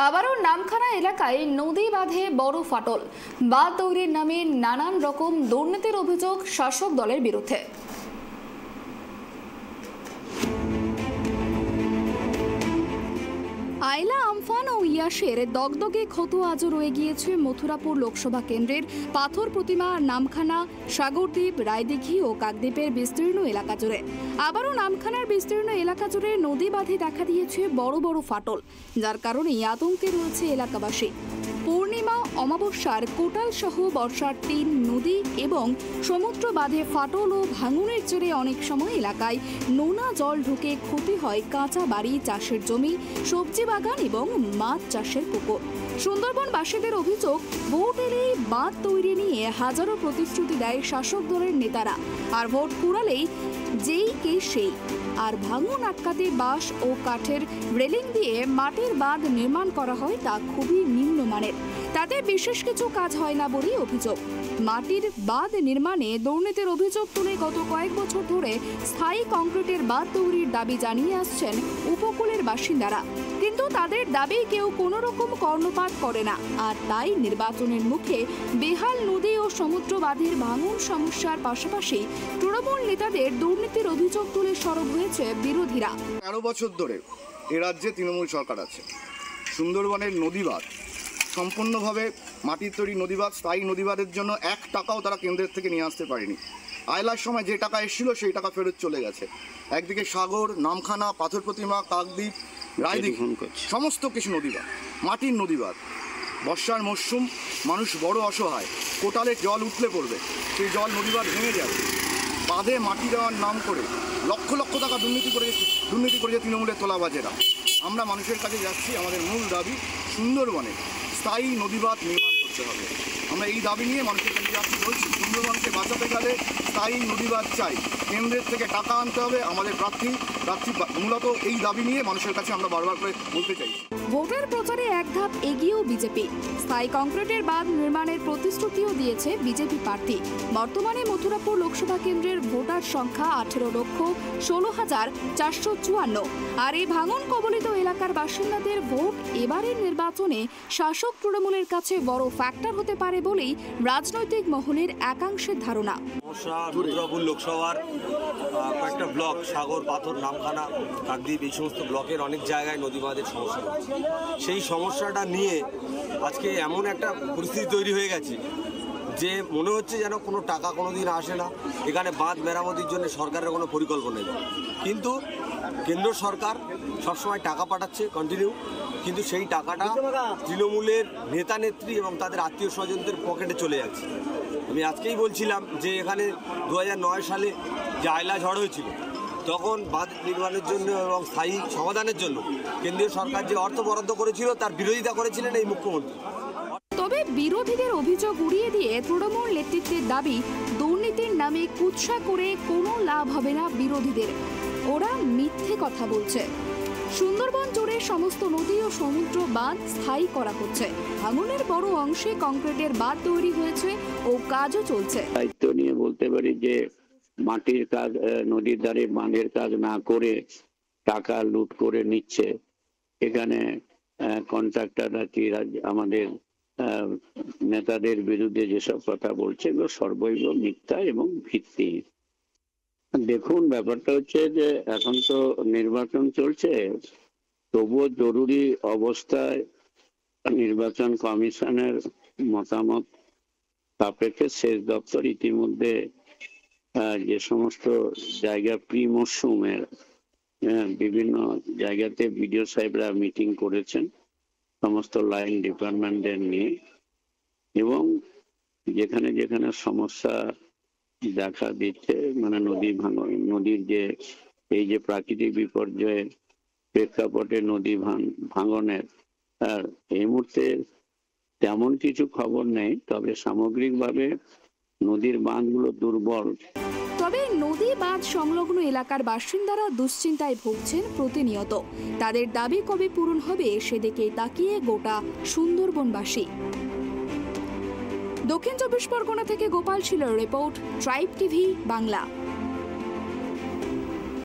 আবারও নামখানা এলাকায় নদী বাঁধে বড় ফাটল। বাঁধ তৈরির নামে নানান রকম দুর্নীতির অভিযোগ শাসক দলের বিরুদ্ধে। আইলা, আমফান ও ইয়াসের দগদগে ক্ষত আজও রয়ে গিয়েছে মথুরাপুর লোকসভা কেন্দ্রের পাথর প্রতিমা, নামখানা, সাগরদ্বীপ, রায়দিঘি ও কাকদ্বীপের বিস্তীর্ণ এলাকা জুড়ে। আবারও নামখানার বিস্তীর্ণ এলাকা জুড়ে নদী বাঁধে দেখা দিয়েছে বড় বড় ফাটল, যার কারণে আতঙ্কে রয়েছে এলাকাবাসী। পূর্ণিমা, অমাবস্যার কোটাল সহ বর্ষার ৩ নদী এবং সমুদ্র বাঁধে ফাটল ও ভাঙনের জেরে অনেক সময় এলাকায় নোনা জল ঢুকে ক্ষতি হয় কাঁচা বাড়ি, চাষের জমি, সবজি বাগান এবং মাছ চাষের পুকুর। সুন্দরবনবাসীদের অভিযোগ, ভোট এলেই বাঁধ তৈরি নিয়ে হাজারো প্রতিশ্রুতি দেয় শাসক দলের নেতারা, আর ভোট কুড়ালেই যেই কে সেই। আর ভাঙন আটকাতে বাঁশ ও কাঠের রেলিং দিয়ে মাটির বাঁধ নির্মাণ করা হয়, তা খুবই নিম্নমানের। তাতে বিশেষ কিছু কাজ হয় না বলেই অভিযোগ। মাটির বাঁধ নির্মাণে দুর্নীতির অভিযোগ তুলে গত কয়েক বছর ধরে স্থায়ী কংক্রিটের বাঁধ তৈরির দাবি জানিয়ে আসছেন উপকূলের বাসিন্দারা, কিন্তু তাদের দাবি কেউ কোনো রকম কর্ণপাত করে না। আর তাই নির্বাচনের মুখে বেহাল নদী ও সমুদ্র বাঁধের ভাঙন সমস্যার পাশাপাশি তৃণমূল নেতাদের দুর্নীতির অভিযোগ তুলে সরব হয়েছে বিরোধীরা। ১৩ বছর ধরে এ রাজ্যে তৃণমূল সরকার আছে। সুন্দরবনের নদীবাঁধ সম্পূর্ণভাবে মাটির তৈরি নদীবাঁধ, স্থায়ী নদীবাঁধের জন্য ১ টাকাও তারা কেন্দ্রের থেকে নিয়ে আসতে পারেনি। আয়লার সময় যে টাকা এসেছিল সেই টাকা ফেরত চলে গেছে। একদিকে সাগর, নামখানা, পাথর প্রতিমা, কাকদ্বীপ, রায়দিঘি, সমস্ত কিছু নদীবাঁধ, মাটির নদীবাঁধ। বর্ষার মরশুম, মানুষ বড় অসহায়, কোটালে জল উঠলে পড়বে, সেই জল নদীবাঁধ ভেঙে যাবে। বাঁধে মাটি দেওয়ার নাম করে লক্ষ লক্ষ টাকা দুর্নীতি করেছে তৃণমূলের তোলাবাজেরা। আমরা মানুষের কাছে যাচ্ছি, আমাদের মূল দাবি সুন্দরবনে স্থায়ী নদীবাঁধ নির্মাণ করতে হবে। আমরা এই দাবি নিয়ে মানুষের কাছে যাচ্ছি, বলছি সুন্দরবনকে বাঁচাতে গেলে স্থায়ী নদীবাঁধ চাই, কেন্দ্রের থেকে টাকা আনতে হবে। আমাদের প্রার্থী মূলত এই দাবি নিয়ে মানুষের কাছে আমরা বারবার করে বলতে চাই। ভোটের প্রচারে এক ধাপ এগিয়েও বিজেপি। স্থায়ী কংক্রিটের বাঁধ নির্মাণের প্রতিশ্রুতিও দিয়েছে বিজেপি প্রার্থী। বর্তমানে মথুরাপুর লোকসভা কেন্দ্রের ভোটার সংখ্যা ১৮,১৬,৪৫৪। আর এই ভাঙন কবলিত এলাকার বাসিন্দাদের ভোট এবারের নির্বাচনে শাসক তৃণমূলের কাছে বড় ফ্যাক্টর হতে পারে বলেই রাজনৈতিক মহলের একাংশের ধারণা। মথুরাপুর লোকসভার কয়েকটা ব্লক, সাগর, পাথর, নামখানা, কাকদ্বীপ, এই সমস্ত ব্লকের অনেক জায়গায় নদী বাঁধের সমস্যা হচ্ছে। সেই সমস্যাটা নিয়ে আজকে এমন একটা পরিস্থিতি তৈরি হয়ে গেছে যে মনে হচ্ছে যেন কোনো টাকা কোনো দিন আসে না। এখানে বাঁধ মেরামতির জন্য সরকারের কোনো পরিকল্পনা নেই, কিন্তু কেন্দ্র সরকার সবসময় টাকা পাঠাচ্ছে কন্টিনিউ, কিন্তু সেই টাকাটা তৃণমূলের নেতা নেত্রী এবং তাদের আত্মীয় স্বজনদের পকেটে চলে যাচ্ছে। আমি আজকেই বলছিলাম যে এখানে ২০০৯ সালে যে আয়লা ঝড় হয়েছিল, তখন বাঁধ নির্মাণের জন্য এবং স্থায়ী সমাধানের জন্য কেন্দ্রীয় সরকার যে অর্থ বরাদ্দ করেছিল তার বিরোধিতা করেছিলেন এই মুখ্যমন্ত্রী। তবে বিরোধীদের অভিযোগ উড়িয়ে দিয়ে তৃণমূল নেতৃত্বের দাবি, দুর্নীতির নামে কুৎসা করে কোনো লাভ হবে না বিরোধীদের। ওরা মিথ্যে কথা বলছে। সুন্দরবন জুড়ে সমস্ত নদী ও সমুদ্র বাঁধ স্থায়ী করা হচ্ছে। ভাঙনের বড় অংশে কংক্রিটের বাঁধ তৈরি হয়েছে ও কাজও চলছে। দায়িত্ব নিয়ে বলতে পারি যে মাটির কাজ, নদীর ধারে বাঁধের কাজ না করে টাকা লুট করে নিচ্ছে। এখানে কন্ট্রাক্টররা আমাদের নেতাদের বিরুদ্ধে যেসব কথা বলছে এগুলো সর্বৈব মিথ্যা এবং ভিত্তিহীন। দেখুন, ব্যাপারটা হচ্ছে যে এখন তো নির্বাচন চলছে, তবুও জরুরি অবস্থায় নির্বাচন কমিশনের মতামত সাপেক্ষে সেচ দপ্তর ইতিমধ্যে যে সমস্ত জায়গা প্রি মরশুমের বিভিন্ন জায়গাতে বিডিও সাহেবরা মিটিং করেছেন সমস্ত লাইন ডিপার্টমেন্টদের নিয়ে, এবং যেখানে যেখানে সমস্যা দেখা দিচ্ছে, মানে নদীর যে এই যে প্রাকৃতিক বিপর্যয়ের প্রেক্ষাপটে নদী ভাঙনের, আর এই মুহূর্তে তেমন কিছু খবর নেই। তবে সামগ্রিকভাবে নদীর বাঁধগুলো দুর্বল। তবে নদী বাঁধ সংলগ্ন এলাকার বাসিন্দারা দুশ্চিন্তায় ভুগছেন প্রতিনিয়ত। তাদের দাবি কবে পূরণ হবে সেদিকে তাকিয়ে গোটা সুন্দরবনবাসী। দক্ষিণ ২৪ পরগনা থেকে গোপাল ছিলের রিপোর্ট, ট্রাইব টিভি বাংলা।